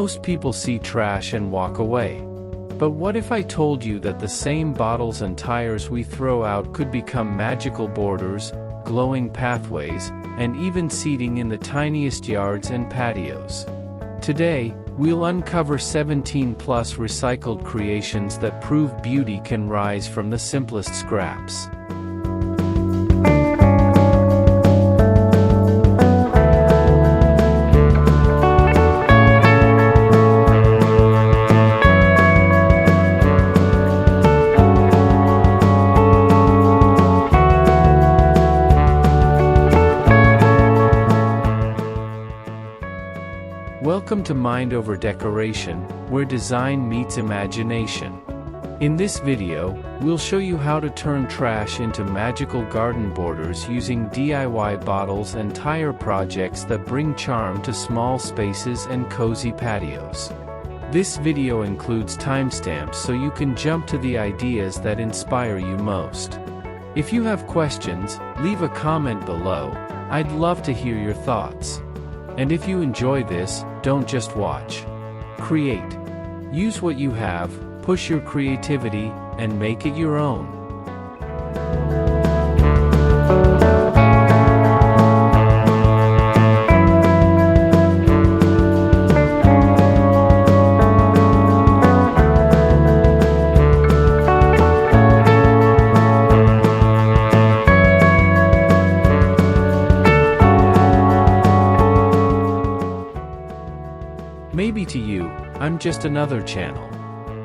Most people see trash and walk away. But what if I told you that the same bottles and tires we throw out could become magical borders, glowing pathways, and even seating in the tiniest yards and patios? Today, we'll uncover 17+ recycled creations that prove beauty can rise from the simplest scraps. Welcome to Mind Over Decoration, where design meets imagination. In this video, we'll show you how to turn trash into magical garden borders using DIY bottles and tire projects that bring charm to small spaces and cozy patios. This video includes timestamps so you can jump to the ideas that inspire you most. If you have questions, leave a comment below. I'd love to hear your thoughts. And if you enjoy this, don't just watch. Create. Use what you have, push your creativity, and make it your own. Maybe to you, I'm just another channel.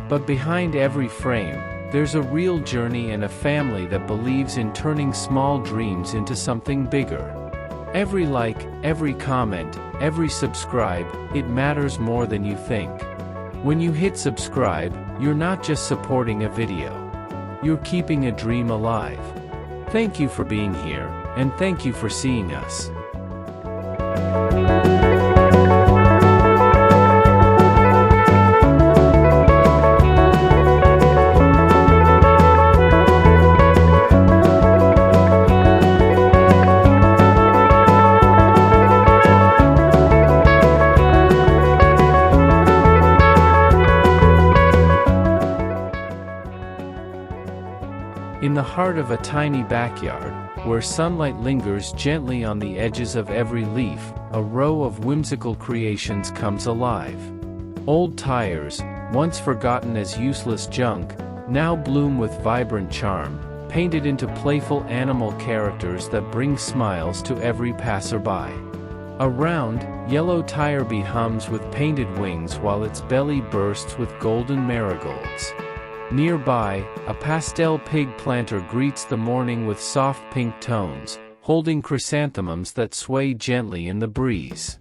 But behind every frame, there's a real journey and a family that believes in turning small dreams into something bigger. Every like, every comment, every subscribe, it matters more than you think. When you hit subscribe, you're not just supporting a video. You're keeping a dream alive. Thank you for being here, and thank you for seeing us. In the heart of a tiny backyard, where sunlight lingers gently on the edges of every leaf, a row of whimsical creations comes alive. Old tires, once forgotten as useless junk, now bloom with vibrant charm, painted into playful animal characters that bring smiles to every passerby. A round, yellow tire bee hums with painted wings while its belly bursts with golden marigolds. Nearby, a pastel pig planter greets the morning with soft pink tones, holding chrysanthemums that sway gently in the breeze.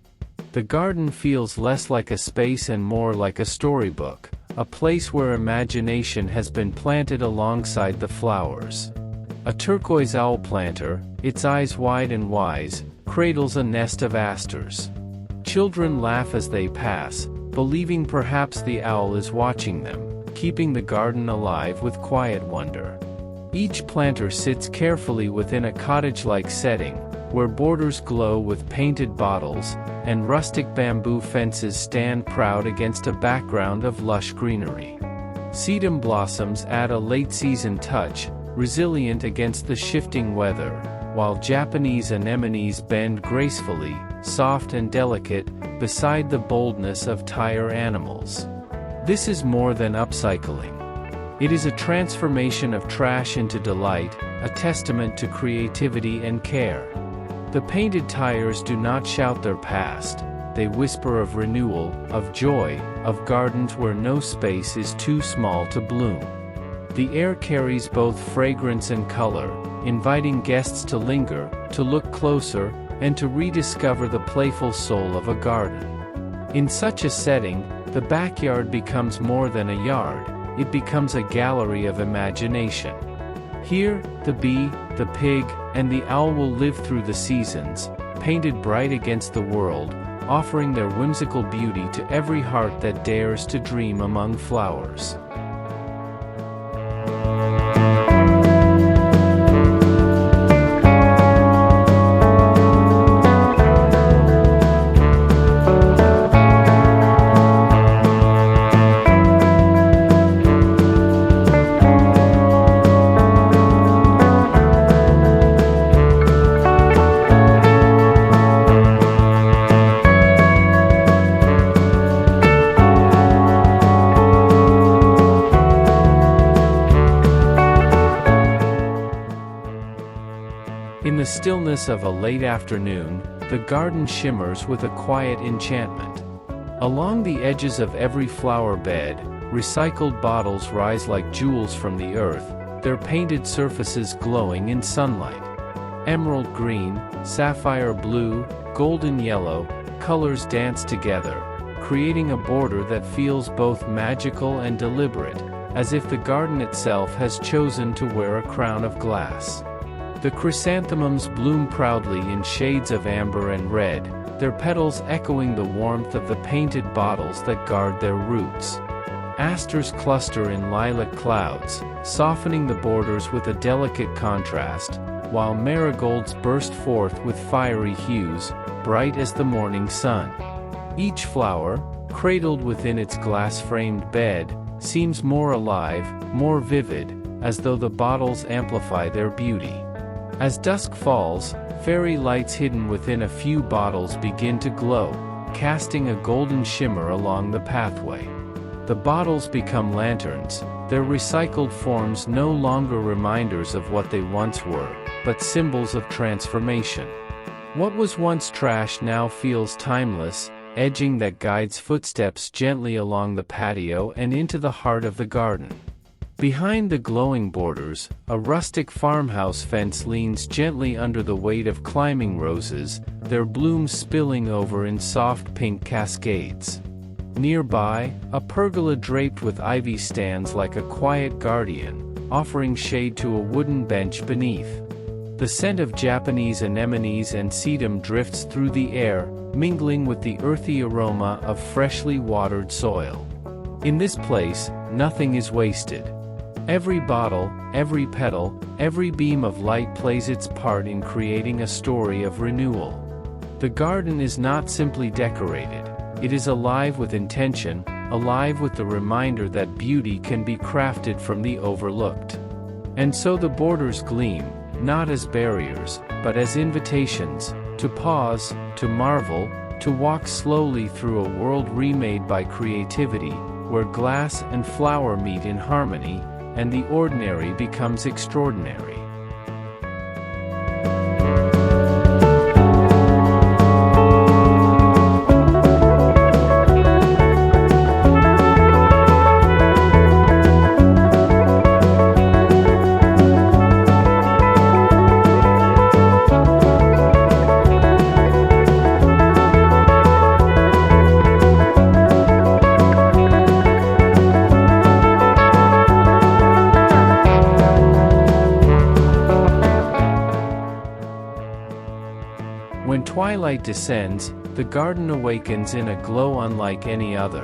The garden feels less like a space and more like a storybook, a place where imagination has been planted alongside the flowers. A turquoise owl planter, its eyes wide and wise, cradles a nest of asters. Children laugh as they pass, believing perhaps the owl is watching them, keeping the garden alive with quiet wonder. Each planter sits carefully within a cottage-like setting, where borders glow with painted bottles, and rustic bamboo fences stand proud against a background of lush greenery. Sedum blossoms add a late-season touch, resilient against the shifting weather, while Japanese anemones bend gracefully, soft and delicate, beside the boldness of tire animals. This is more than upcycling. It is a transformation of trash into delight, a testament to creativity and care. The painted tires do not shout their past, they whisper of renewal, of joy, of gardens where no space is too small to bloom. The air carries both fragrance and color, inviting guests to linger, to look closer, and to rediscover the playful soul of a garden. In such a setting, the backyard becomes more than a yard, it becomes a gallery of imagination. Here, the bee, the pig, and the owl will live through the seasons, painted bright against the world, offering their whimsical beauty to every heart that dares to dream among flowers. In the stillness of a late afternoon, the garden shimmers with a quiet enchantment. Along the edges of every flower bed, recycled bottles rise like jewels from the earth, their painted surfaces glowing in sunlight. Emerald green, sapphire blue, golden yellow, colors dance together, creating a border that feels both magical and deliberate, as if the garden itself has chosen to wear a crown of glass. The chrysanthemums bloom proudly in shades of amber and red, their petals echoing the warmth of the painted bottles that guard their roots. Asters cluster in lilac clouds, softening the borders with a delicate contrast, while marigolds burst forth with fiery hues, bright as the morning sun. Each flower, cradled within its glass-framed bed, seems more alive, more vivid, as though the bottles amplify their beauty. As dusk falls, fairy lights hidden within a few bottles begin to glow, casting a golden shimmer along the pathway. The bottles become lanterns, their recycled forms no longer reminders of what they once were, but symbols of transformation. What was once trash now feels timeless, edging that guides footsteps gently along the patio and into the heart of the garden. Behind the glowing borders, a rustic farmhouse fence leans gently under the weight of climbing roses, their blooms spilling over in soft pink cascades. Nearby, a pergola draped with ivy stands like a quiet guardian, offering shade to a wooden bench beneath. The scent of Japanese anemones and sedum drifts through the air, mingling with the earthy aroma of freshly watered soil. In this place, nothing is wasted. Every bottle, every petal, every beam of light plays its part in creating a story of renewal. The garden is not simply decorated, it is alive with intention, alive with the reminder that beauty can be crafted from the overlooked. And so the borders gleam, not as barriers, but as invitations, to pause, to marvel, to walk slowly through a world remade by creativity, where glass and flower meet in harmony, and the ordinary becomes extraordinary. When twilight descends, the garden awakens in a glow unlike any other.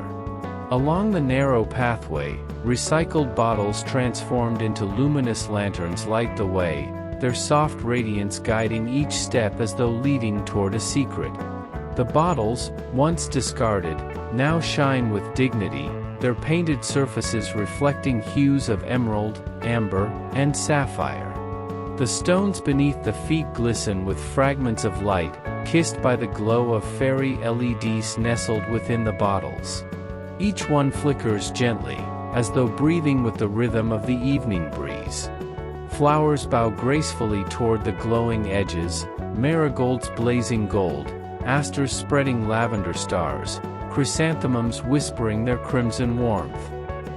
Along the narrow pathway, recycled bottles transformed into luminous lanterns light the way, their soft radiance guiding each step as though leading toward a secret. The bottles, once discarded, now shine with dignity, their painted surfaces reflecting hues of emerald, amber, and sapphire. The stones beneath the feet glisten with fragments of light, kissed by the glow of fairy LEDs nestled within the bottles. Each one flickers gently, as though breathing with the rhythm of the evening breeze. Flowers bow gracefully toward the glowing edges, marigolds blazing gold, asters spreading lavender stars, chrysanthemums whispering their crimson warmth.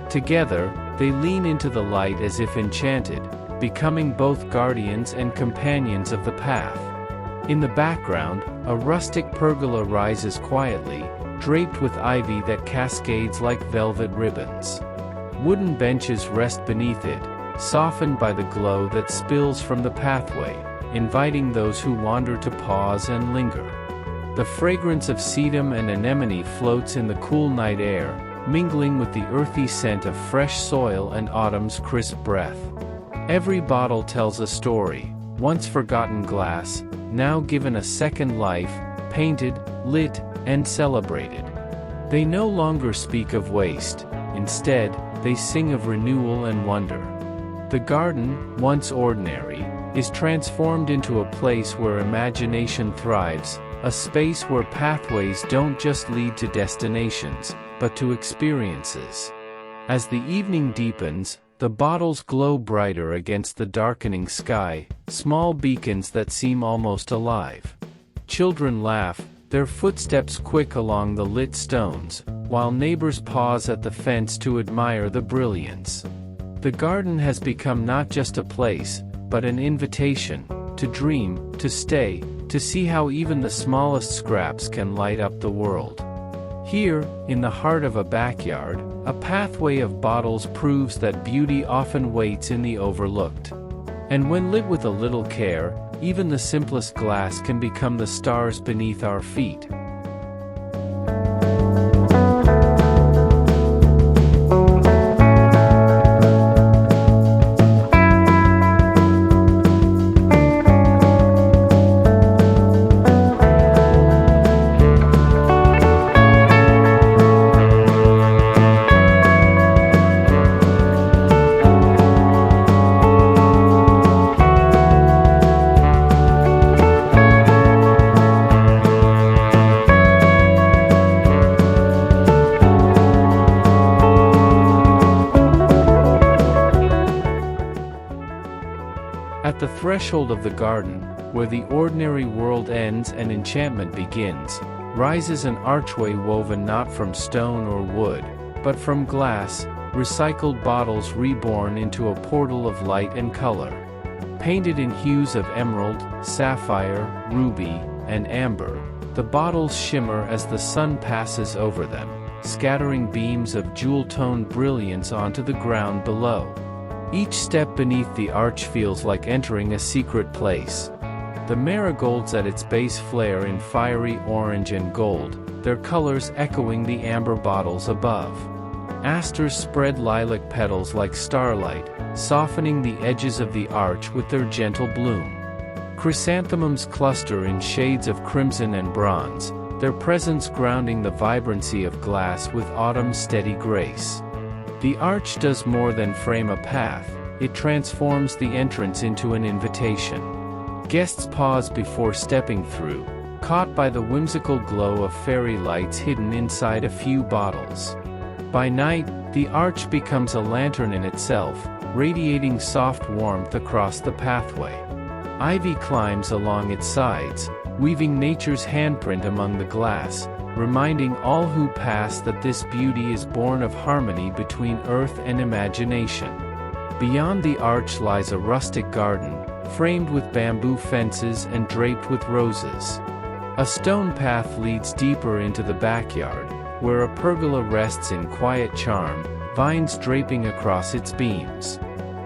Together, they lean into the light as if enchanted, becoming both guardians and companions of the path. In the background, a rustic pergola rises quietly, draped with ivy that cascades like velvet ribbons. Wooden benches rest beneath it, softened by the glow that spills from the pathway, inviting those who wander to pause and linger. The fragrance of sedum and anemone floats in the cool night air, mingling with the earthy scent of fresh soil and autumn's crisp breath. Every bottle tells a story, once forgotten glass, now given a second life, painted, lit, and celebrated. They no longer speak of waste, instead, they sing of renewal and wonder. The garden, once ordinary, is transformed into a place where imagination thrives, a space where pathways don't just lead to destinations, but to experiences. As the evening deepens, The bottles glow brighter against the darkening sky, small beacons that seem almost alive. Children laugh, their footsteps quick along the lit stones, while neighbors pause at the fence to admire the brilliance. The garden has become not just a place, but an invitation to dream, to stay, to see how even the smallest scraps can light up the world. Here, in the heart of a backyard, a pathway of bottles proves that beauty often waits in the overlooked. And when lit with a little care, even the simplest glass can become the stars beneath our feet. At the threshold of the garden, where the ordinary world ends and enchantment begins, rises an archway woven not from stone or wood, but from glass, recycled bottles reborn into a portal of light and color. Painted in hues of emerald, sapphire, ruby, and amber, the bottles shimmer as the sun passes over them, scattering beams of jewel-toned brilliance onto the ground below. Each step beneath the arch feels like entering a secret place. The marigolds at its base flare in fiery orange and gold, their colors echoing the amber bottles above. Asters spread lilac petals like starlight, softening the edges of the arch with their gentle bloom. Chrysanthemums cluster in shades of crimson and bronze, their presence grounding the vibrancy of glass with autumn's steady grace. The arch does more than frame a path, it transforms the entrance into an invitation. Guests pause before stepping through, caught by the whimsical glow of fairy lights hidden inside a few bottles. By night, the arch becomes a lantern in itself, radiating soft warmth across the pathway. Ivy climbs along its sides, weaving nature's handprint among the glass, reminding all who pass that this beauty is born of harmony between earth and imagination. Beyond the arch lies a rustic garden, framed with bamboo fences and draped with roses. A stone path leads deeper into the backyard, where a pergola rests in quiet charm, vines draping across its beams.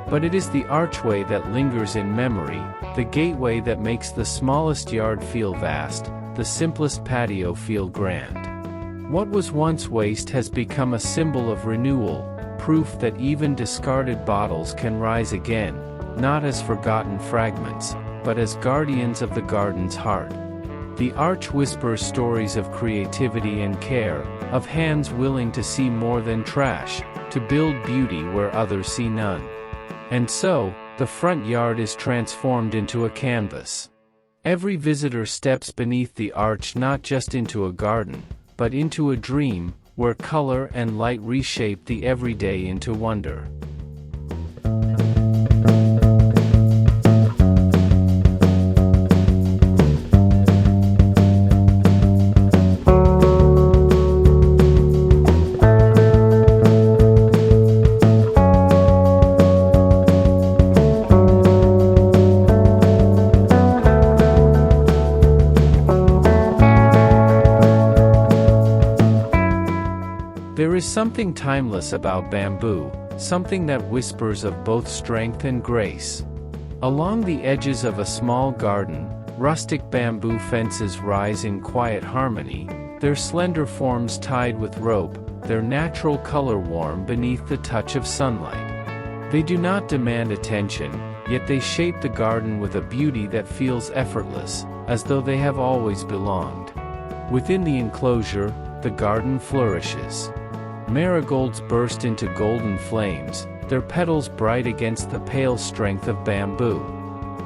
But it is the archway that lingers in memory, the gateway that makes the smallest yard feel vast, the simplest patio feel grand. What was once waste has become a symbol of renewal, proof that even discarded bottles can rise again, not as forgotten fragments, but as guardians of the garden's heart. The arch whispers stories of creativity and care, of hands willing to see more than trash, to build beauty where others see none. And so, the front yard is transformed into a canvas. Every visitor steps beneath the arch not just into a garden, but into a dream, where color and light reshape the everyday into wonder. There is something timeless about bamboo, something that whispers of both strength and grace. Along the edges of a small garden, rustic bamboo fences rise in quiet harmony, their slender forms tied with rope, their natural color warm beneath the touch of sunlight. They do not demand attention, yet they shape the garden with a beauty that feels effortless, as though they have always belonged. Within the enclosure, the garden flourishes. Marigolds burst into golden flames, their petals bright against the pale strength of bamboo.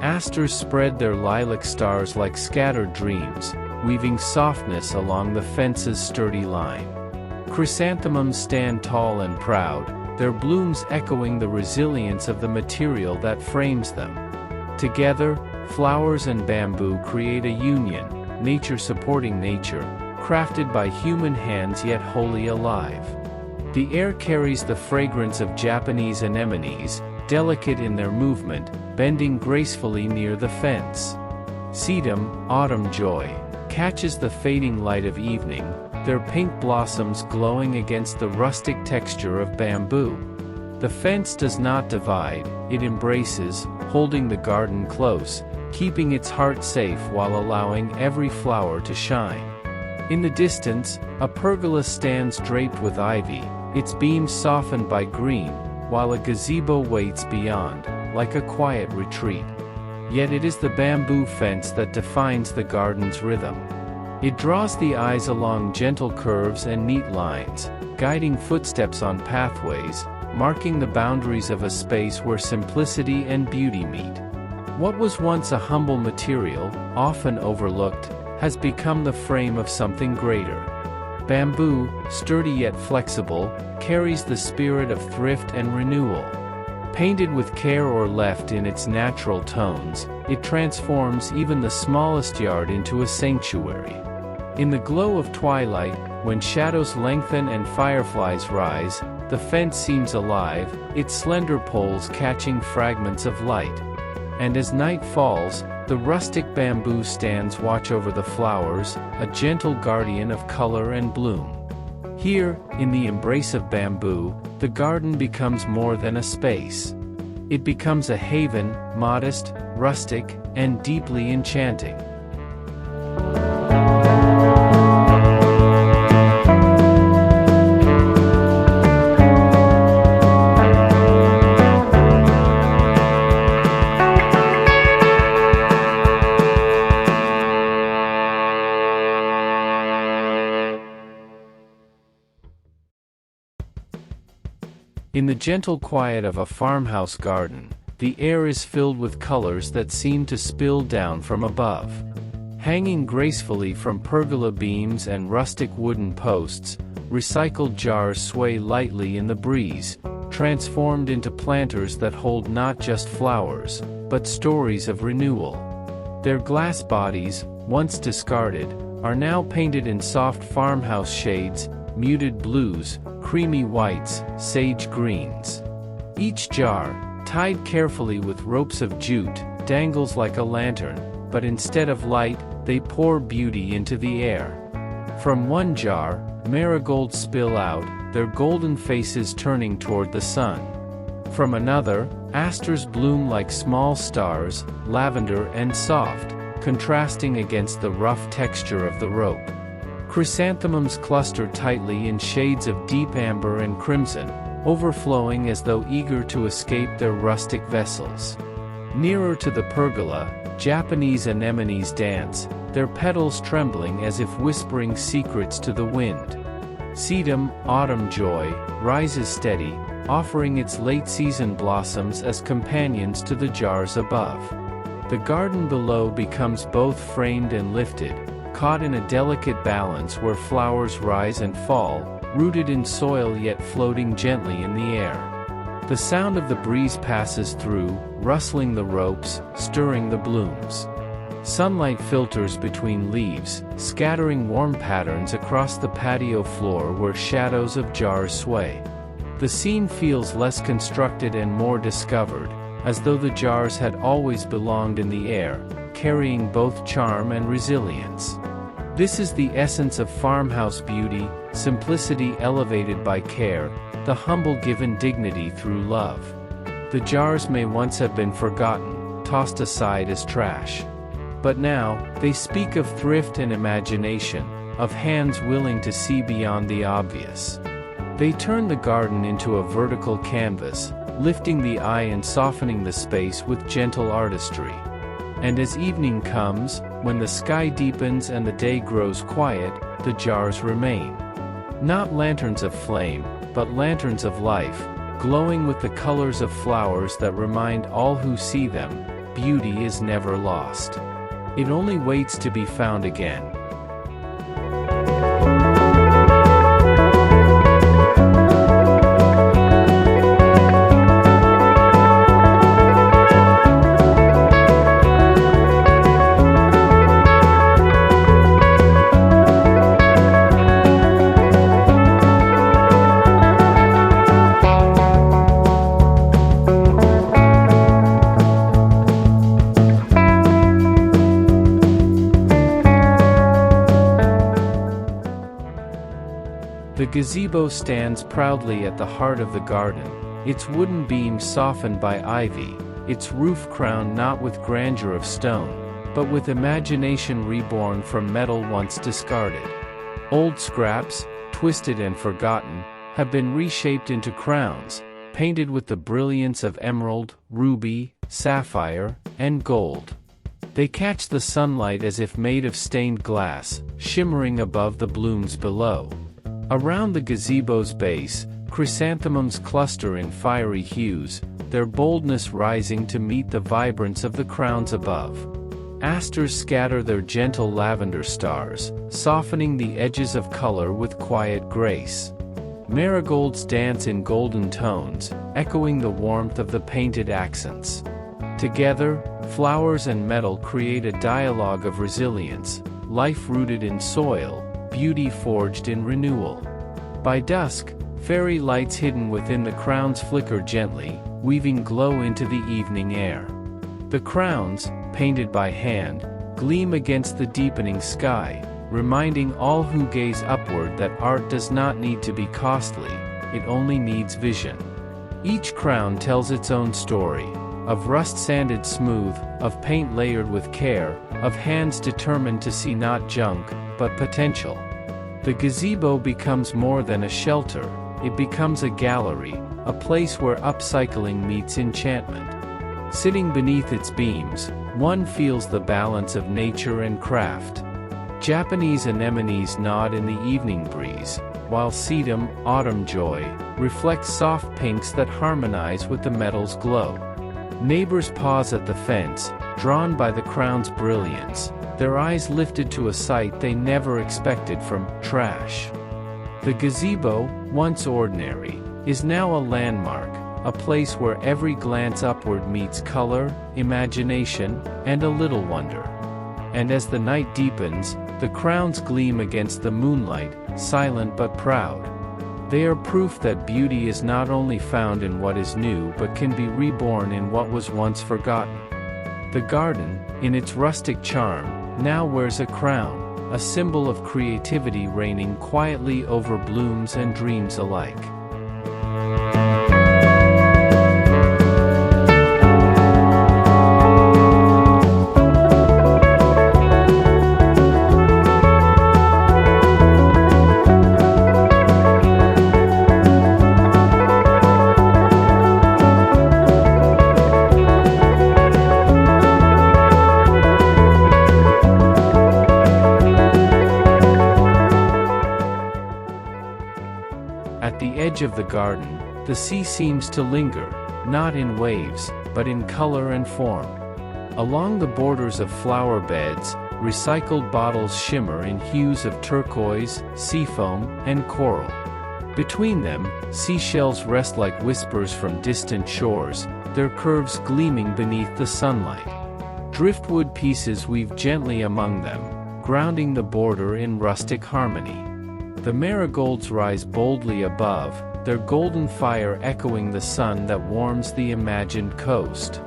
Asters spread their lilac stars like scattered dreams, weaving softness along the fence's sturdy line. Chrysanthemums stand tall and proud, their blooms echoing the resilience of the material that frames them. Together, flowers and bamboo create a union, nature supporting nature, crafted by human hands yet wholly alive. The air carries the fragrance of Japanese anemones, delicate in their movement, bending gracefully near the fence. Sedum, autumn joy, catches the fading light of evening, their pink blossoms glowing against the rustic texture of bamboo. The fence does not divide, it embraces, holding the garden close, keeping its heart safe while allowing every flower to shine. In the distance, a pergola stands draped with ivy, its beams softened by green, while a gazebo waits beyond, like a quiet retreat. Yet it is the bamboo fence that defines the garden's rhythm. It draws the eyes along gentle curves and neat lines, guiding footsteps on pathways, marking the boundaries of a space where simplicity and beauty meet. What was once a humble material, often overlooked, has become the frame of something greater. Bamboo, sturdy yet flexible, carries the spirit of thrift and renewal. Painted with care or left in its natural tones, it transforms even the smallest yard into a sanctuary. In the glow of twilight, when shadows lengthen and fireflies rise, the fence seems alive, its slender poles catching fragments of light. And as night falls, the rustic bamboo stands watch over the flowers, a gentle guardian of color and bloom. Here, in the embrace of bamboo, the garden becomes more than a space. It becomes a haven, modest, rustic, and deeply enchanting. In the gentle quiet of a farmhouse garden, the air is filled with colors that seem to spill down from above. Hanging gracefully from pergola beams and rustic wooden posts, recycled jars sway lightly in the breeze, transformed into planters that hold not just flowers, but stories of renewal. Their glass bodies, once discarded, are now painted in soft farmhouse shades, muted blues, creamy whites, sage greens. Each jar, tied carefully with ropes of jute, dangles like a lantern, but instead of light, they pour beauty into the air. From one jar, marigolds spill out, their golden faces turning toward the sun. From another, asters bloom like small stars, lavender and soft, contrasting against the rough texture of the rope. Chrysanthemums cluster tightly in shades of deep amber and crimson, overflowing as though eager to escape their rustic vessels. Nearer to the pergola, Japanese anemones dance, their petals trembling as if whispering secrets to the wind. Sedum, autumn joy, rises steady, offering its late-season blossoms as companions to the jars above. The garden below becomes both framed and lifted, caught in a delicate balance where flowers rise and fall, rooted in soil yet floating gently in the air. The sound of the breeze passes through, rustling the ropes, stirring the blooms. Sunlight filters between leaves, scattering warm patterns across the patio floor where shadows of jars sway. The scene feels less constructed and more discovered, as though the jars had always belonged in the air, carrying both charm and resilience. This is the essence of farmhouse beauty, simplicity elevated by care, the humble given dignity through love. The jars may once have been forgotten, tossed aside as trash. But now, they speak of thrift and imagination, of hands willing to see beyond the obvious. They turn the garden into a vertical canvas, lifting the eye and softening the space with gentle artistry. And as evening comes, when the sky deepens and the day grows quiet, the jars remain. Not lanterns of flame, but lanterns of life, glowing with the colors of flowers that remind all who see them, beauty is never lost. It only waits to be found again. gazebo stands proudly at the heart of the garden, its wooden beams softened by ivy, its roof crowned not with grandeur of stone, but with imagination reborn from metal once discarded. Old scraps, twisted and forgotten, have been reshaped into crowns, painted with the brilliance of emerald, ruby, sapphire, and gold. They catch the sunlight as if made of stained glass, shimmering above the blooms below. Around the gazebo's base, chrysanthemums cluster in fiery hues, their boldness rising to meet the vibrance of the crowns above. Asters scatter their gentle lavender stars, softening the edges of color with quiet grace. Marigolds dance in golden tones, echoing the warmth of the painted accents. Together, flowers and metal create a dialogue of resilience, life rooted in soil, beauty forged in renewal. By dusk, fairy lights hidden within the crowns flicker gently, weaving glow into the evening air. The crowns, painted by hand, gleam against the deepening sky, reminding all who gaze upward that art does not need to be costly, it only needs vision. Each crown tells its own story, of rust sanded smooth, of paint layered with care, of hands determined to see not junk, but potential. The gazebo becomes more than a shelter, it becomes a gallery, a place where upcycling meets enchantment. Sitting beneath its beams, one feels the balance of nature and craft. Japanese anemones nod in the evening breeze, while sedum, autumn joy, reflects soft pinks that harmonize with the metal's glow. Neighbors pause at the fence, drawn by the crown's brilliance, their eyes lifted to a sight they never expected from trash. The gazebo, once ordinary, is now a landmark, a place where every glance upward meets color, imagination, and a little wonder. And as the night deepens, the crowns gleam against the moonlight, silent but proud. They are proof that beauty is not only found in what is new but can be reborn in what was once forgotten. The garden, in its rustic charm, now wears a crown, a symbol of creativity reigning quietly over blooms and dreams alike. At the edge of the garden, the sea seems to linger, not in waves, but in color and form. Along the borders of flower beds, recycled bottles shimmer in hues of turquoise, seafoam, and coral. Between them, seashells rest like whispers from distant shores, their curves gleaming beneath the sunlight. Driftwood pieces weave gently among them, grounding the border in rustic harmony. The marigolds rise boldly above, their golden fire echoing the sun that warms the imagined coast.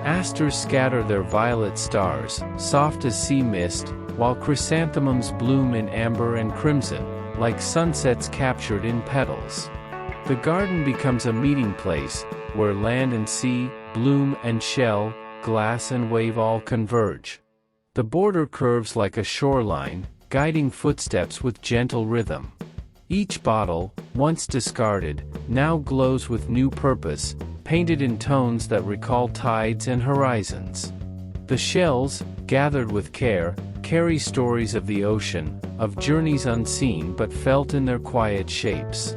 Asters scatter their violet stars, soft as sea mist, while chrysanthemums bloom in amber and crimson, like sunsets captured in petals. The garden becomes a meeting place, where land and sea, bloom and shell, glass and wave all converge. The border curves like a shoreline, guiding footsteps with gentle rhythm. Each bottle, once discarded, now glows with new purpose, painted in tones that recall tides and horizons. The shells, gathered with care, carry stories of the ocean, of journeys unseen but felt in their quiet shapes.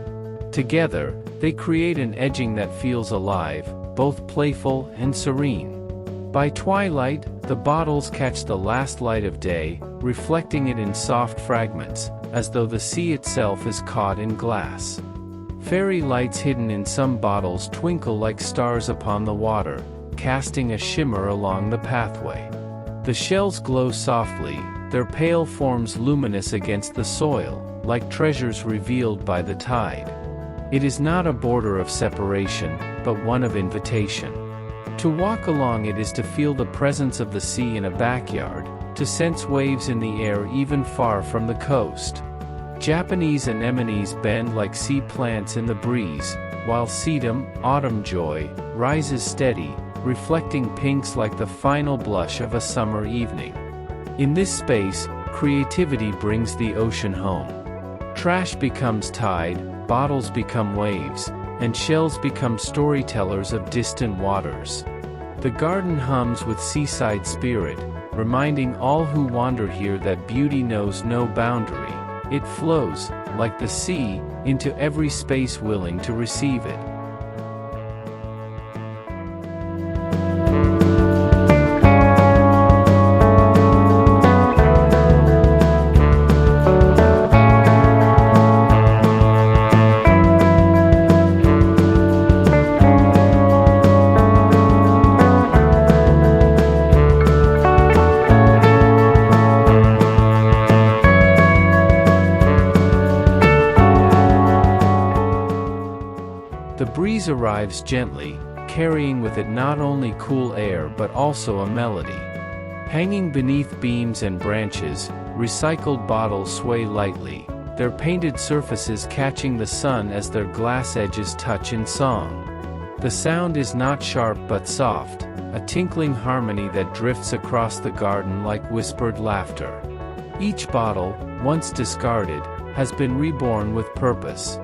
Together, they create an edging that feels alive, both playful and serene. By twilight, the bottles catch the last light of day, reflecting it in soft fragments, as though the sea itself is caught in glass. Fairy lights hidden in some bottles twinkle like stars upon the water, casting a shimmer along the pathway. The shells glow softly, their pale forms luminous against the soil, like treasures revealed by the tide. It is not a border of separation, but one of invitation. To walk along it is to feel the presence of the sea in a backyard, to sense waves in the air even far from the coast. Japanese anemones bend like sea plants in the breeze, while sedum, autumn joy, rises steady, reflecting pinks like the final blush of a summer evening. In this space, creativity brings the ocean home. Trash becomes tide, bottles become waves, and shells become storytellers of distant waters. The garden hums with seaside spirit, reminding all who wander here that beauty knows no boundary. It flows, like the sea, into every space willing to receive it. The breeze arrives gently, carrying with it not only cool air but also a melody. Hanging beneath beams and branches, recycled bottles sway lightly, their painted surfaces catching the sun as their glass edges touch in song. The sound is not sharp but soft, a tinkling harmony that drifts across the garden like whispered laughter. Each bottle, once discarded, has been reborn with purpose.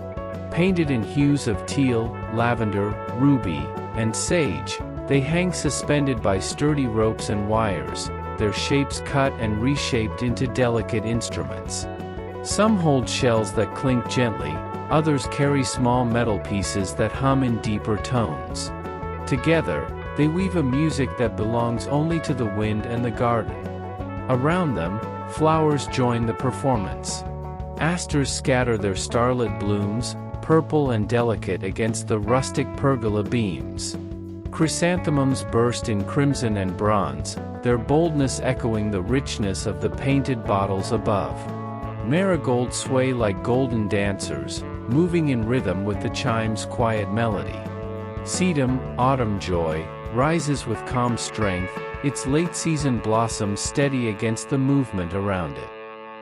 Painted in hues of teal, lavender, ruby, and sage, they hang suspended by sturdy ropes and wires, their shapes cut and reshaped into delicate instruments. Some hold shells that clink gently, others carry small metal pieces that hum in deeper tones. Together, they weave a music that belongs only to the wind and the garden. Around them, flowers join the performance. Asters scatter their starlit blooms, purple and delicate against the rustic pergola beams. Chrysanthemums burst in crimson and bronze, their boldness echoing the richness of the painted bottles above. Marigolds sway like golden dancers, moving in rhythm with the chime's quiet melody. Sedum, autumn joy, rises with calm strength, its late-season blossoms steady against the movement around it.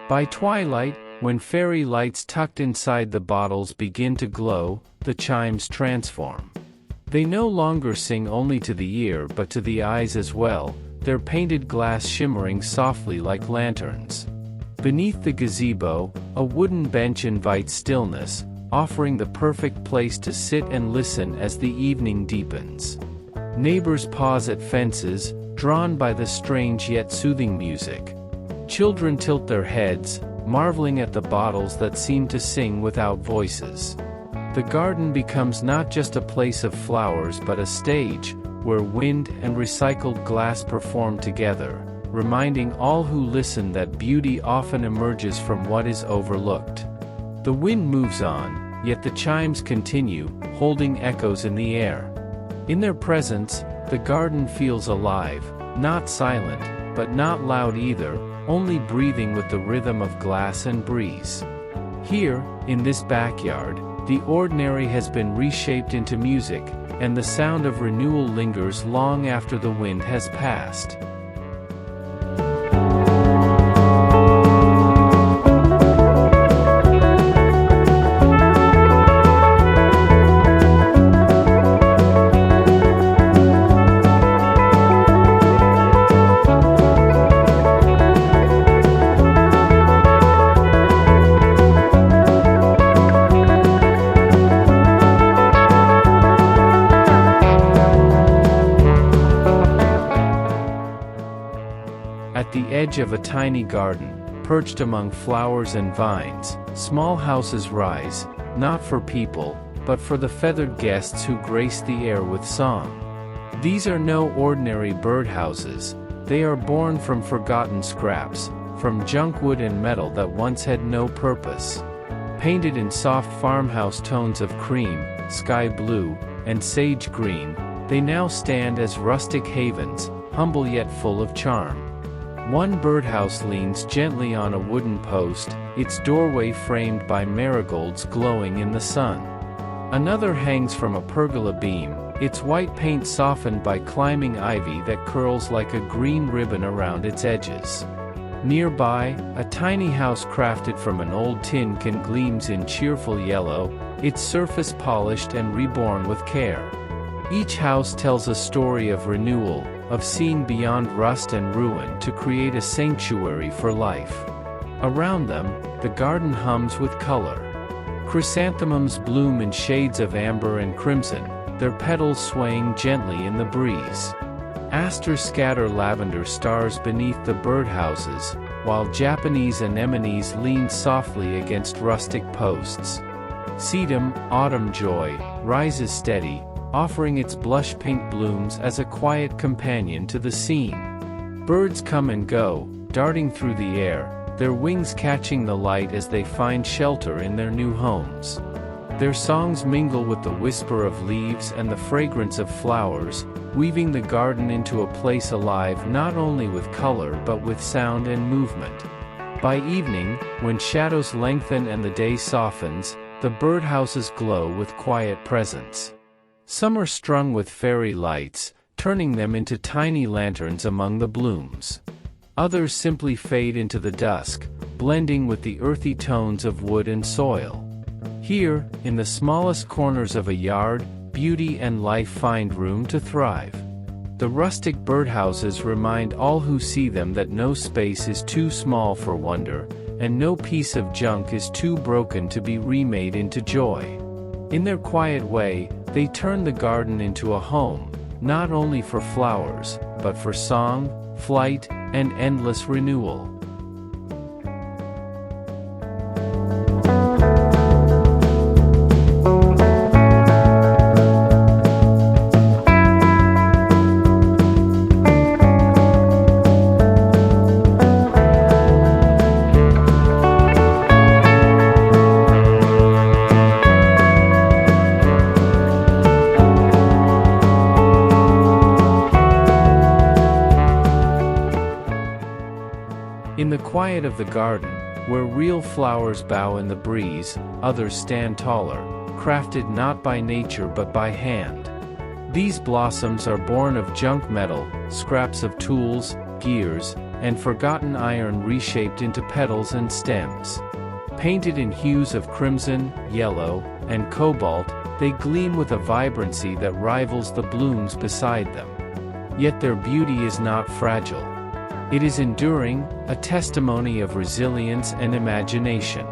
By twilight, when fairy lights tucked inside the bottles begin to glow, the chimes transform. They no longer sing only to the ear but to the eyes as well, their painted glass shimmering softly like lanterns. Beneath the gazebo, a wooden bench invites stillness, offering the perfect place to sit and listen as the evening deepens. Neighbors pause at fences, drawn by the strange yet soothing music. Children tilt their heads, marveling at the bottles that seem to sing without voices. The garden becomes not just a place of flowers but a stage, where wind and recycled glass perform together, reminding all who listen that beauty often emerges from what is overlooked. The wind moves on, yet the chimes continue, holding echoes in the air. In their presence, the garden feels alive, not silent, but not loud either, only breathing with the rhythm of glass and breeze. Here, in this backyard, the ordinary has been reshaped into music, and the sound of renewal lingers long after the wind has passed. At the edge of a tiny garden, perched among flowers and vines, small houses rise, not for people, but for the feathered guests who grace the air with song. These are no ordinary birdhouses, they are born from forgotten scraps, from junk wood and metal that once had no purpose. Painted in soft farmhouse tones of cream, sky blue, and sage green, they now stand as rustic havens, humble yet full of charm. One birdhouse leans gently on a wooden post, its doorway framed by marigolds glowing in the sun. Another hangs from a pergola beam, its white paint softened by climbing ivy that curls like a green ribbon around its edges. Nearby, a tiny house crafted from an old tin can gleams in cheerful yellow, its surface polished and reborn with care. Each house tells a story of renewal, of seeing beyond rust and ruin to create a sanctuary for life. Around them, the garden hums with color. Chrysanthemums bloom in shades of amber and crimson, their petals swaying gently in the breeze. Asters scatter lavender stars beneath the birdhouses, while Japanese anemones lean softly against rustic posts. Sedum, autumn joy, rises steady, offering its blush pink blooms as a quiet companion to the scene. Birds come and go, darting through the air, their wings catching the light as they find shelter in their new homes. Their songs mingle with the whisper of leaves and the fragrance of flowers, weaving the garden into a place alive not only with color but with sound and movement. By evening, when shadows lengthen and the day softens, the birdhouses glow with quiet presence. Some are strung with fairy lights, turning them into tiny lanterns among the blooms. Others simply fade into the dusk, blending with the earthy tones of wood and soil. Here, in the smallest corners of a yard, beauty and life find room to thrive. The rustic birdhouses remind all who see them that no space is too small for wonder, and no piece of junk is too broken to be remade into joy. In their quiet way, they turn the garden into a home, not only for flowers, but for song, flight, and endless renewal. In the quiet of the garden, where real flowers bow in the breeze, others stand taller, crafted not by nature but by hand. These blossoms are born of junk metal, scraps of tools, gears, and forgotten iron reshaped into petals and stems. Painted in hues of crimson, yellow, and cobalt, they gleam with a vibrancy that rivals the blooms beside them. Yet their beauty is not fragile. It is enduring, a testimony of resilience and imagination.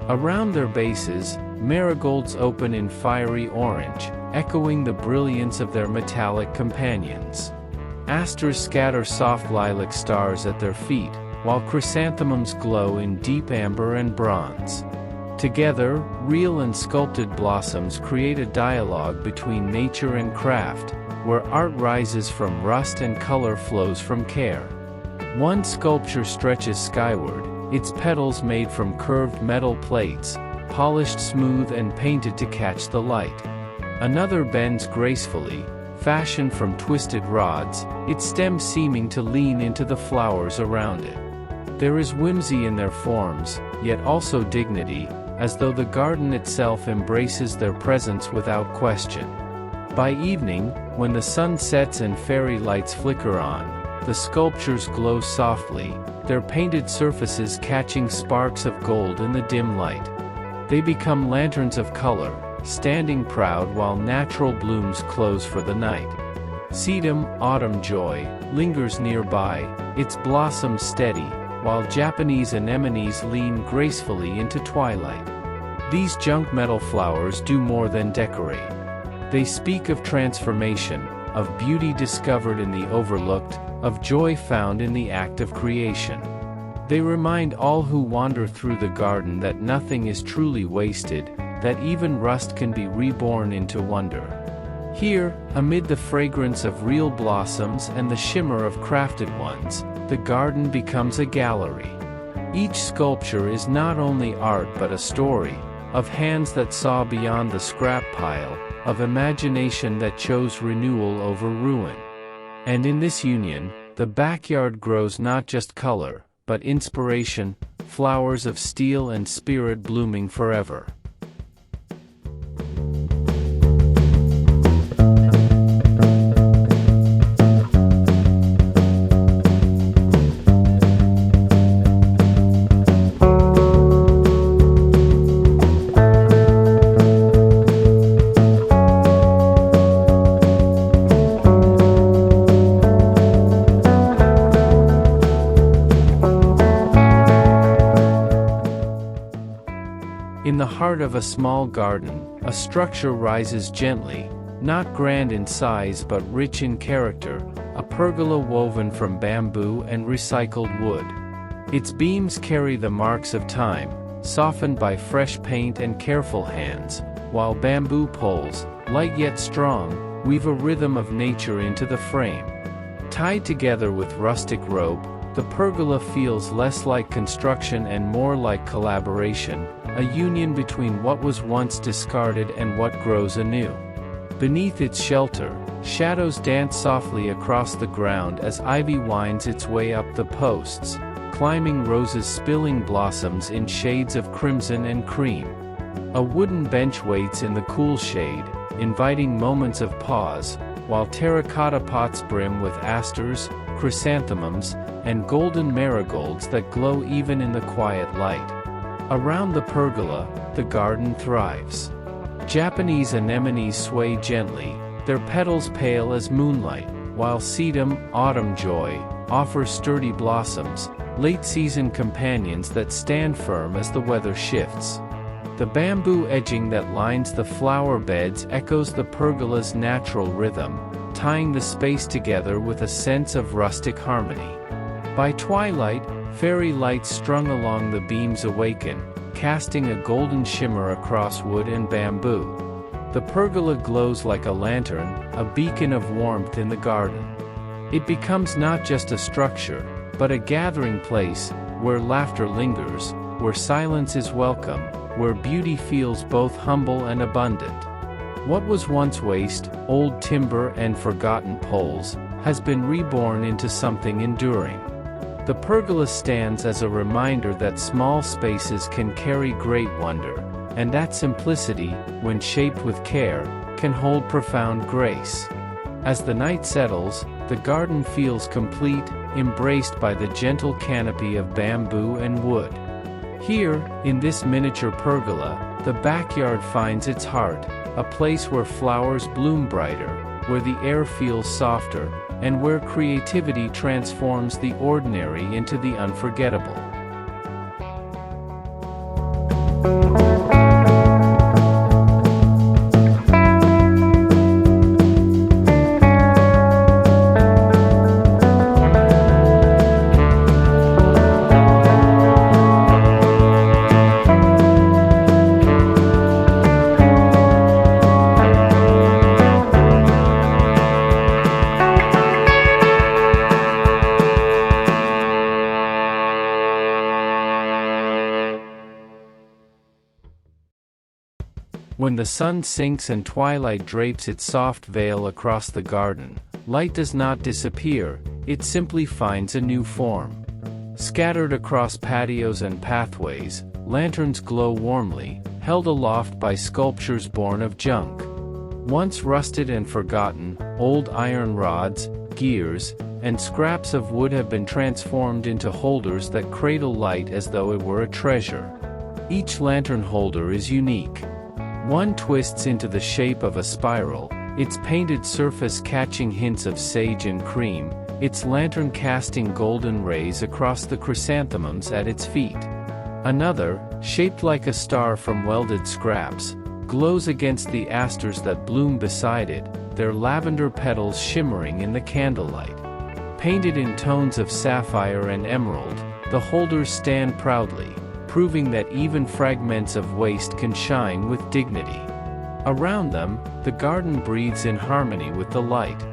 Around their bases, marigolds open in fiery orange, echoing the brilliance of their metallic companions. Asters scatter soft lilac stars at their feet, while chrysanthemums glow in deep amber and bronze. Together, real and sculpted blossoms create a dialogue between nature and craft, where art rises from rust and color flows from care. One sculpture stretches skyward, its petals made from curved metal plates, polished smooth and painted to catch the light. Another bends gracefully, fashioned from twisted rods, its stem seeming to lean into the flowers around it. There is whimsy in their forms, yet also dignity, as though the garden itself embraces their presence without question. By evening, when the sun sets and fairy lights flicker on, the sculptures glow softly, their painted surfaces catching sparks of gold in the dim light. They become lanterns of color, standing proud while natural blooms close for the night. Sedum, autumn joy, lingers nearby, its blossoms steady, while Japanese anemones lean gracefully into twilight. These junk metal flowers do more than decorate. They speak of transformation, of beauty discovered in the overlooked, of joy found in the act of creation. They remind all who wander through the garden that nothing is truly wasted, that even rust can be reborn into wonder. Here, amid the fragrance of real blossoms and the shimmer of crafted ones, the garden becomes a gallery. Each sculpture is not only art but a story, of hands that saw beyond the scrap pile, of imagination that chose renewal over ruin. And in this union, the backyard grows not just color, but inspiration, flowers of steel and spirit blooming forever. In the heart of a small garden, a structure rises gently, not grand in size but rich in character, a pergola woven from bamboo and recycled wood. Its beams carry the marks of time, softened by fresh paint and careful hands, while bamboo poles, light yet strong, weave a rhythm of nature into the frame. Tied together with rustic rope, the pergola feels less like construction and more like collaboration, a union between what was once discarded and what grows anew. Beneath its shelter, shadows dance softly across the ground as ivy winds its way up the posts, climbing roses spilling blossoms in shades of crimson and cream. A wooden bench waits in the cool shade, inviting moments of pause, while terracotta pots brim with asters, chrysanthemums, and golden marigolds that glow even in the quiet light. Around the pergola, the garden thrives. Japanese anemones sway gently, their petals pale as moonlight, while sedum, autumn joy, offers sturdy blossoms, late-season companions that stand firm as the weather shifts. The bamboo edging that lines the flower beds echoes the pergola's natural rhythm, tying the space together with a sense of rustic harmony. By twilight, fairy lights strung along the beams awaken, casting a golden shimmer across wood and bamboo. The pergola glows like a lantern, a beacon of warmth in the garden. It becomes not just a structure, but a gathering place, where laughter lingers, where silence is welcome, where beauty feels both humble and abundant. What was once waste, old timber and forgotten poles, has been reborn into something enduring. The pergola stands as a reminder that small spaces can carry great wonder, and that simplicity, when shaped with care, can hold profound grace. As the night settles, the garden feels complete, embraced by the gentle canopy of bamboo and wood. Here, in this miniature pergola, the backyard finds its heart, a place where flowers bloom brighter, where the air feels softer, and where creativity transforms the ordinary into the unforgettable. When the sun sinks and twilight drapes its soft veil across the garden, light does not disappear, it simply finds a new form. Scattered across patios and pathways, lanterns glow warmly, held aloft by sculptures born of junk. Once rusted and forgotten, old iron rods, gears, and scraps of wood have been transformed into holders that cradle light as though it were a treasure. Each lantern holder is unique. One twists into the shape of a spiral, its painted surface catching hints of sage and cream, its lantern casting golden rays across the chrysanthemums at its feet. Another, shaped like a star from welded scraps, glows against the asters that bloom beside it, their lavender petals shimmering in the candlelight. Painted in tones of sapphire and emerald, the holders stand proudly, proving that even fragments of waste can shine with dignity. Around them, the garden breathes in harmony with the light.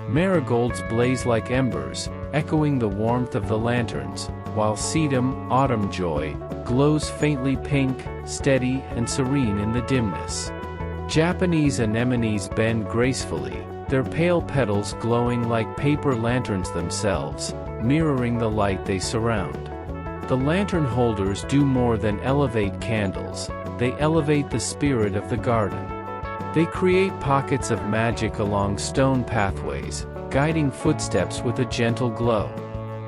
Marigolds blaze like embers, echoing the warmth of the lanterns, while sedum, autumn joy, glows faintly pink, steady and serene in the dimness. Japanese anemones bend gracefully, their pale petals glowing like paper lanterns themselves, mirroring the light they surround. The lantern holders do more than elevate candles, they elevate the spirit of the garden. They create pockets of magic along stone pathways, guiding footsteps with a gentle glow.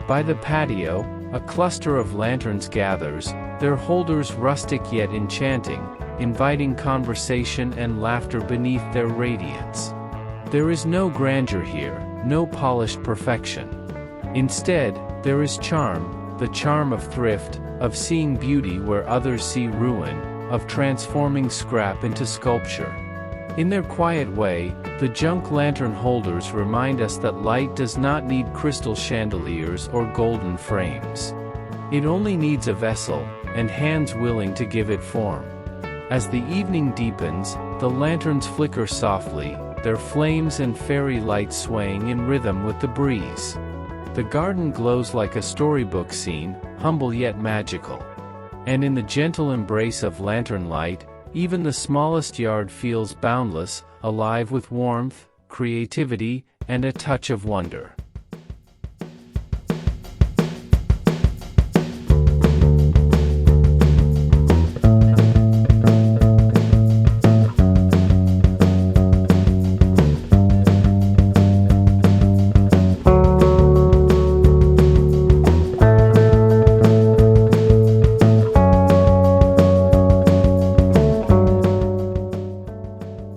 By the patio, a cluster of lanterns gathers, their holders rustic yet enchanting, inviting conversation and laughter beneath their radiance. There is no grandeur here, no polished perfection. Instead, there is charm, the charm of thrift, of seeing beauty where others see ruin, of transforming scrap into sculpture. In their quiet way, the junk lantern holders remind us that light does not need crystal chandeliers or golden frames. It only needs a vessel, and hands willing to give it form. As the evening deepens, the lanterns flicker softly, their flames and fairy lights swaying in rhythm with the breeze. The garden glows like a storybook scene, humble yet magical. And in the gentle embrace of lantern light, even the smallest yard feels boundless, alive with warmth, creativity, and a touch of wonder.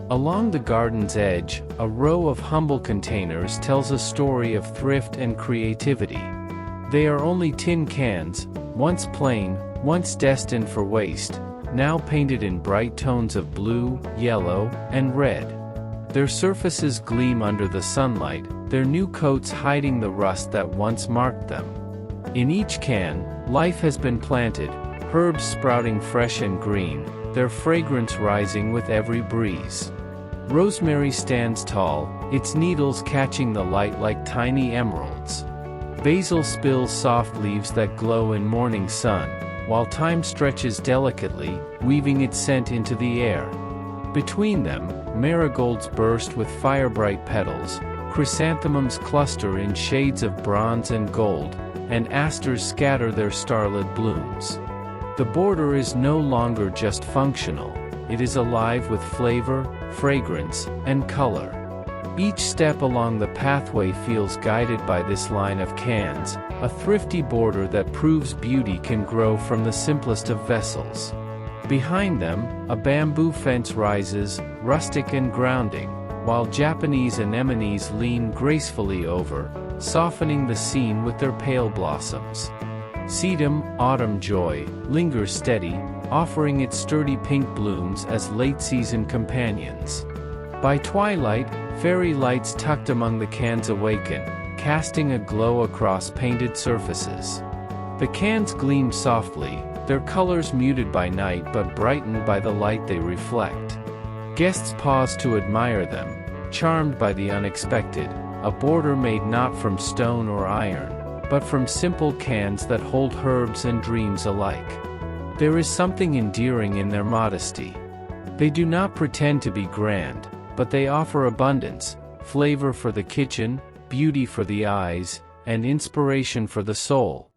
Along the garden's edge, a row of humble containers tells a story of thrift and creativity. They are only tin cans, once plain, once destined for waste, now painted in bright tones of blue, yellow, and red. Their surfaces gleam under the sunlight, their new coats hiding the rust that once marked them. In each can, life has been planted, herbs sprouting fresh and green, their fragrance rising with every breeze. Rosemary stands tall, its needles catching the light like tiny emeralds. Basil spills soft leaves that glow in morning sun, while thyme stretches delicately, weaving its scent into the air. Between them, marigolds burst with fire-bright petals, chrysanthemums cluster in shades of bronze and gold, and asters scatter their starlit blooms. The border is no longer just functional, it is alive with flavor, fragrance, and color. Each step along the pathway feels guided by this line of cans, a thrifty border that proves beauty can grow from the simplest of vessels. Behind them, a bamboo fence rises, rustic and grounding, while Japanese anemones lean gracefully over, softening the scene with their pale blossoms. Sedum, autumn joy, lingers steady, offering its sturdy pink blooms as late-season companions. By twilight, fairy lights tucked among the cans awaken, casting a glow across painted surfaces. The cans gleam softly, their colors muted by night but brightened by the light they reflect. Guests pause to admire them, charmed by the unexpected, a border made not from stone or iron, but from simple cans that hold herbs and dreams alike. There is something endearing in their modesty. They do not pretend to be grand, but they offer abundance, flavor for the kitchen, beauty for the eyes, and inspiration for the soul.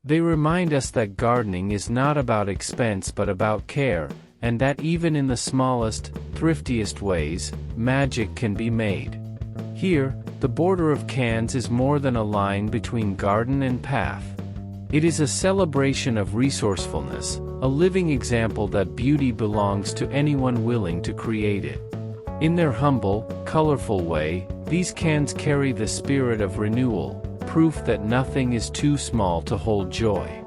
They remind us that gardening is not about expense but about care, and that even in the smallest, thriftiest ways, magic can be made. Here, the border of cans is more than a line between garden and path. It is a celebration of resourcefulness, a living example that beauty belongs to anyone willing to create it. In their humble, colorful way, these cans carry the spirit of renewal, proof that nothing is too small to hold joy.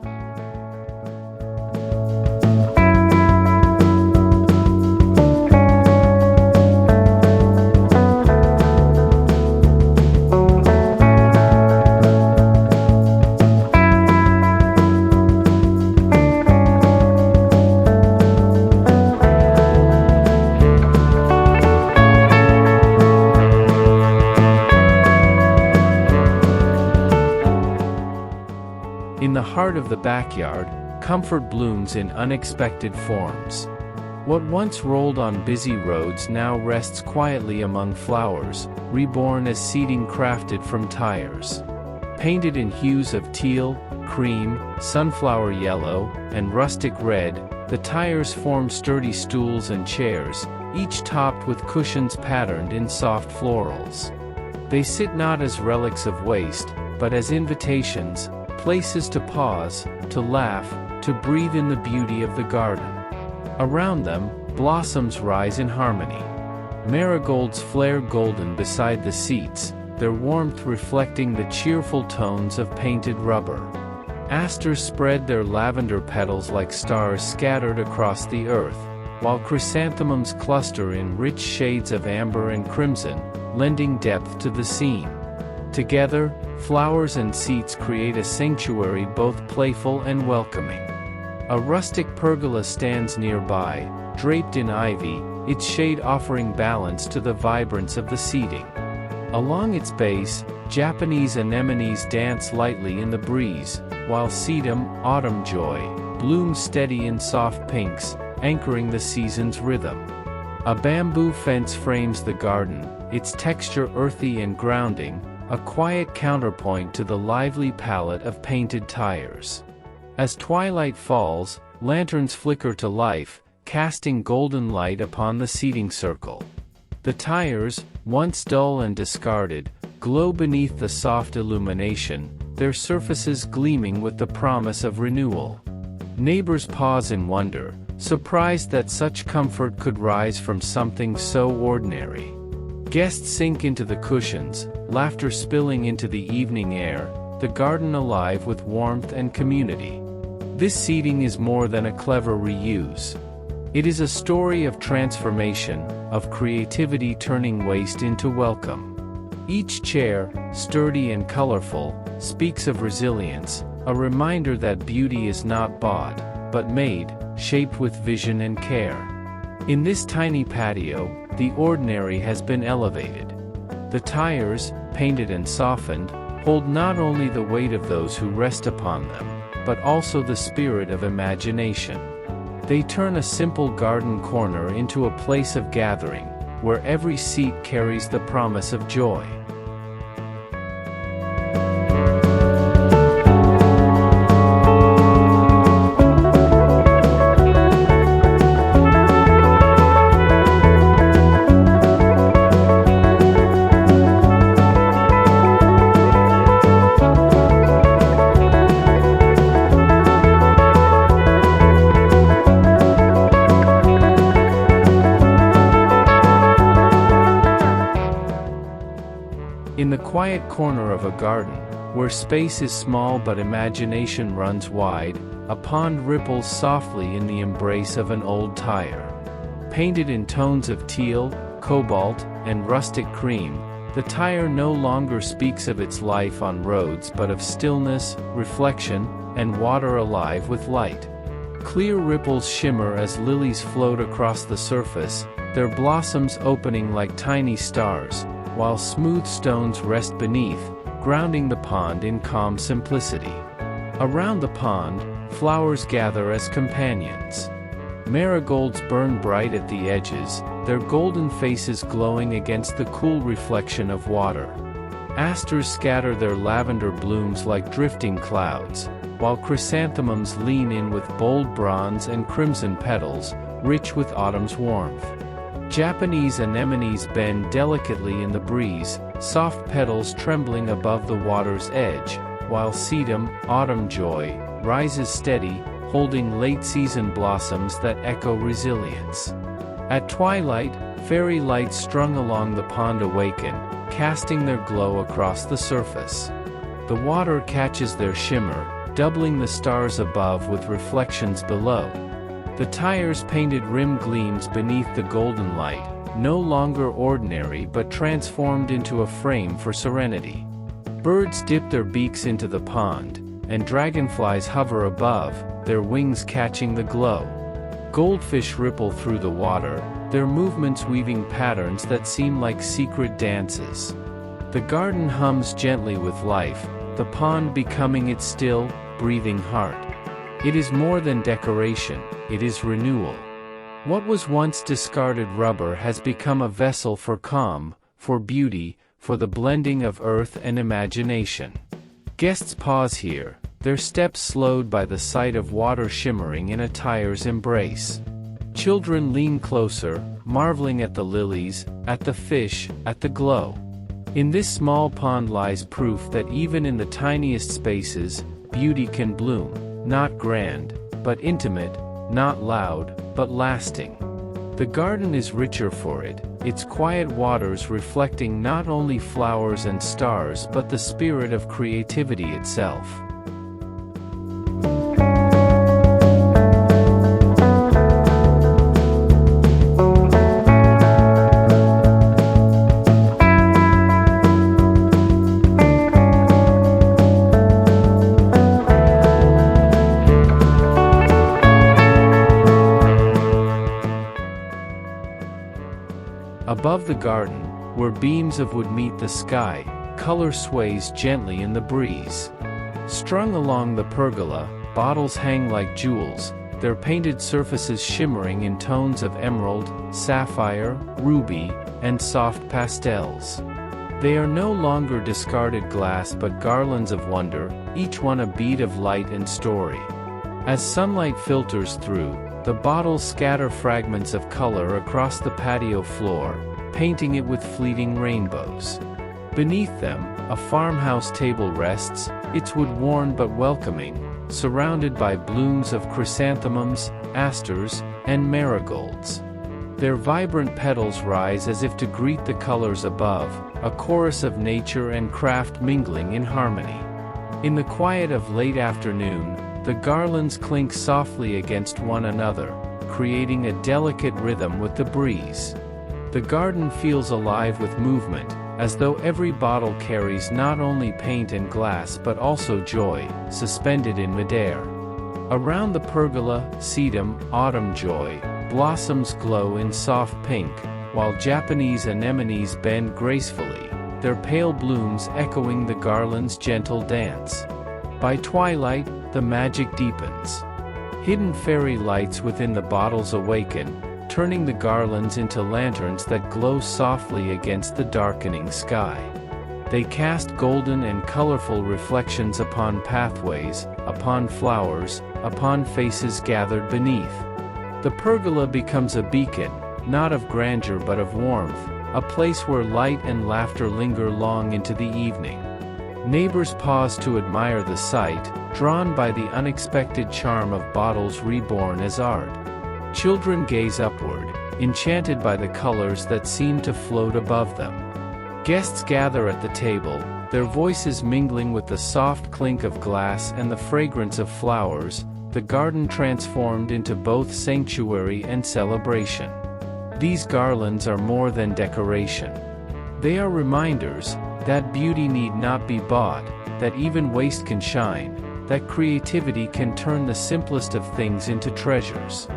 In the heart of the backyard, comfort blooms in unexpected forms. What once rolled on busy roads now rests quietly among flowers, reborn as seating crafted from tires. Painted in hues of teal, cream, sunflower yellow, and rustic red, the tires form sturdy stools and chairs, each topped with cushions patterned in soft florals. They sit not as relics of waste, but as invitations, places to pause, to laugh, to breathe in the beauty of the garden. Around them, blossoms rise in harmony. Marigolds flare golden beside the seats, their warmth reflecting the cheerful tones of painted rubber. Asters spread their lavender petals like stars scattered across the earth, while chrysanthemums cluster in rich shades of amber and crimson, lending depth to the scene. Together, flowers and seats create a sanctuary both playful and welcoming. A rustic pergola stands nearby, draped in ivy, its shade offering balance to the vibrance of the seating. Along its base, Japanese anemones dance lightly in the breeze, while sedum, autumn joy, blooms steady in soft pinks, anchoring the season's rhythm. A bamboo fence frames the garden, its texture earthy and grounding, a quiet counterpoint to the lively palette of painted tires. As twilight falls, lanterns flicker to life, casting golden light upon the seating circle. The tires, once dull and discarded, glow beneath the soft illumination, their surfaces gleaming with the promise of renewal. Neighbors pause in wonder, surprised that such comfort could rise from something so ordinary. Guests sink into the cushions, laughter spilling into the evening air, the garden alive with warmth and community. This seating is more than a clever reuse. It is a story of transformation, of creativity turning waste into welcome. Each chair, sturdy and colorful, speaks of resilience, a reminder that beauty is not bought, but made, shaped with vision and care. In this tiny patio, the ordinary has been elevated. The tires, painted and softened, hold not only the weight of those who rest upon them, but also the spirit of imagination. They turn a simple garden corner into a place of gathering, where every seat carries the promise of joy. In the quiet corner of a garden, where space is small but imagination runs wide, a pond ripples softly in the embrace of an old tire. Painted in tones of teal, cobalt, and rustic cream, the tire no longer speaks of its life on roads but of stillness, reflection, and water alive with light. Clear ripples shimmer as lilies float across the surface, their blossoms opening like tiny stars, while smooth stones rest beneath, grounding the pond in calm simplicity. Around the pond, flowers gather as companions. Marigolds burn bright at the edges, their golden faces glowing against the cool reflection of water. Asters scatter their lavender blooms like drifting clouds, while chrysanthemums lean in with bold bronze and crimson petals, rich with autumn's warmth. Japanese anemones bend delicately in the breeze, soft petals trembling above the water's edge, while sedum, autumn joy, rises steady, holding late-season blossoms that echo resilience. At twilight, fairy lights strung along the pond awaken, casting their glow across the surface. The water catches their shimmer, doubling the stars above with reflections below. The tire's painted rim gleams beneath the golden light, no longer ordinary but transformed into a frame for serenity. Birds dip their beaks into the pond, and dragonflies hover above, their wings catching the glow. Goldfish ripple through the water, their movements weaving patterns that seem like secret dances. The garden hums gently with life, the pond becoming its still, breathing heart. It is more than decoration, it is renewal. What was once discarded rubber has become a vessel for calm, for beauty, for the blending of earth and imagination. Guests pause here, their steps slowed by the sight of water shimmering in a tire's embrace. Children lean closer, marveling at the lilies, at the fish, at the glow. In this small pond lies proof that even in the tiniest spaces, beauty can bloom. Not grand, but intimate, not loud, but lasting. The garden is richer for it, its quiet waters reflecting not only flowers and stars but the spirit of creativity itself. Above the garden, where beams of wood meet the sky, color sways gently in the breeze. Strung along the pergola, bottles hang like jewels, their painted surfaces shimmering in tones of emerald, sapphire, ruby, and soft pastels. They are no longer discarded glass but garlands of wonder, each one a bead of light and story. As sunlight filters through, the bottles scatter fragments of color across the patio floor, painting it with fleeting rainbows. Beneath them, a farmhouse table rests, its wood worn but welcoming, surrounded by blooms of chrysanthemums, asters, and marigolds. Their vibrant petals rise as if to greet the colors above, a chorus of nature and craft mingling in harmony. In the quiet of late afternoon, the garlands clink softly against one another, creating a delicate rhythm with the breeze. The garden feels alive with movement, as though every bottle carries not only paint and glass but also joy, suspended in midair. Around the pergola, sedum, autumn joy, blossoms glow in soft pink, while Japanese anemones bend gracefully, their pale blooms echoing the garland's gentle dance. By twilight, the magic deepens. Hidden fairy lights within the bottles awaken, turning the garlands into lanterns that glow softly against the darkening sky. They cast golden and colorful reflections upon pathways, upon flowers, upon faces gathered beneath. The pergola becomes a beacon, not of grandeur but of warmth, a place where light and laughter linger long into the evening. Neighbors pause to admire the sight, drawn by the unexpected charm of bottles reborn as art. Children gaze upward, enchanted by the colors that seem to float above them. Guests gather at the table, their voices mingling with the soft clink of glass and the fragrance of flowers, the garden transformed into both sanctuary and celebration. These garlands are more than decoration. They are reminders that beauty need not be bought, that even waste can shine, that creativity can turn the simplest of things into treasures.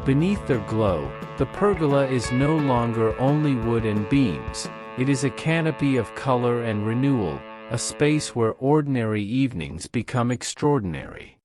Beneath their glow, the pergola is no longer only wood and beams, it is a canopy of color and renewal, a space where ordinary evenings become extraordinary.